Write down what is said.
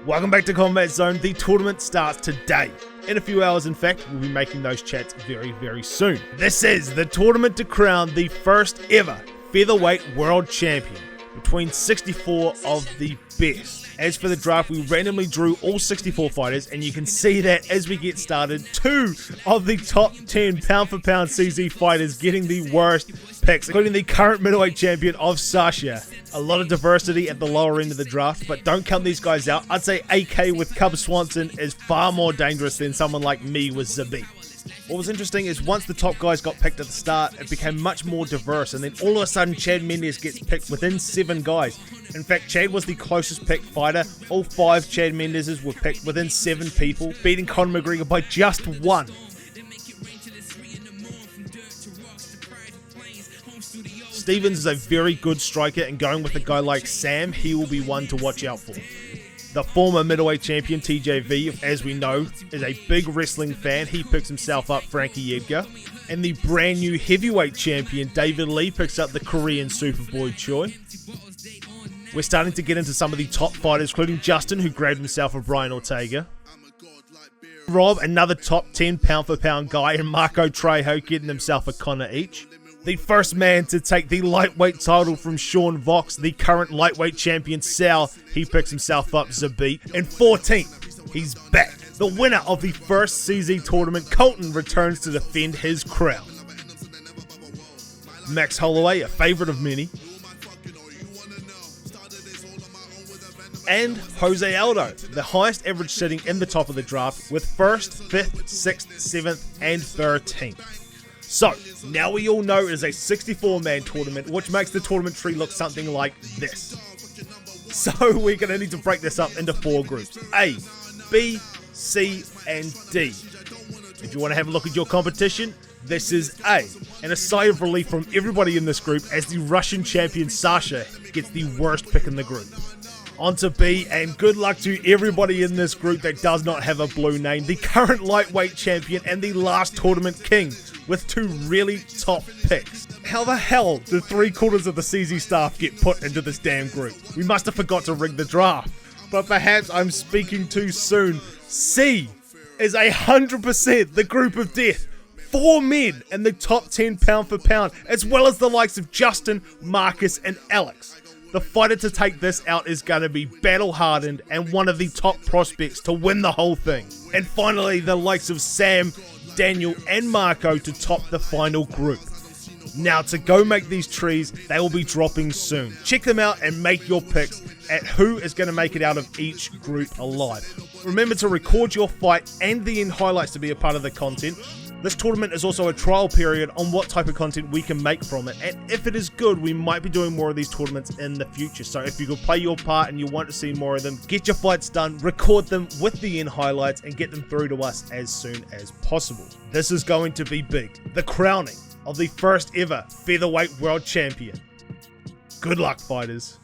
Welcome back to Combat Zone. The tournament starts today. In a few hours, in fact, we'll be making those chats very, very soon. This is the tournament to crown the first ever featherweight world champion between 64 of the best. As for the draft, we randomly drew all 64 fighters, and you can see that as we get started, 2 of the top 10 pound-for-pound CZ fighters getting the worst picks, including the current middleweight champion of Sasha. A lot of diversity at the lower end of the draft, but don't count these guys out. I'd say AK with Cub Swanson is far more dangerous than someone like me with Zabit. What was interesting is once the top guys got picked at the start, it became much more diverse, and then all of a sudden Chad Mendes gets picked within 7 guys. In fact, Chad was the closest picked fighter. All 5 Chad Mendeses were picked within 7 people, beating Conor McGregor by just 1. Stevens is a very good striker, and going with a guy like Sam, he will be one to watch out for. The former middleweight champion TJV, as we know, is a big wrestling fan. He picks himself up Frankie Edgar. And the brand new heavyweight champion David Lee picks up the Korean Superboy Choi. We're starting to get into some of the top fighters, including Justin, who grabbed himself a Brian Ortega. Rob, another top 10 pound-for-pound guy, and Marco Trejo getting himself a Conor each. The first man to take the lightweight title from Sean Vox, the current lightweight champion Sal, he picks himself up Zabit. And 14th, he's back. The winner of the first CZ tournament, Colton, returns to defend his crown. Max Holloway, a favourite of many. And Jose Aldo, the highest average sitting in the top of the draft with 1st, 5th, 6th, 7th, and 13th. So, now we all know it is a 64-man tournament, which makes the tournament tree look something like this. So, we're going to need to break this up into 4 groups. A, B, C, and D. If you want to have a look at your competition, this is A. And a sigh of relief from everybody in this group as the Russian champion Sasha gets the worst pick in the group. On to B, and good luck to everybody in this group that does not have a blue name. The current lightweight champion and the last tournament king, with 2 really top picks. How the hell did 3/4 of the CZ staff get put into this damn group? We must have forgot to rig the draft. But perhaps I'm speaking too soon. C is 100% the group of death. 4 men in the top 10 pound-for-pound, as well as the likes of Justin, Marcus, and Alex. The fighter to take this out is going to be battle-hardened and one of the top prospects to win the whole thing. And finally, the likes of Sam, Daniel, and Marco to top the final group. Now, to go make these trees, they will be dropping soon. Check them out and make your picks at who is going to make it out of each group alive. Remember to record your fight and the end highlights to be a part of the content. This tournament is also a trial period on what type of content we can make from it, and if it is good, we might be doing more of these tournaments in the future. So if you could play your part and you want to see more of them, get your fights done, record them with the end highlights, and get them through to us as soon as possible. This is going to be big. The crowning of the first ever featherweight world champion. Good luck, fighters.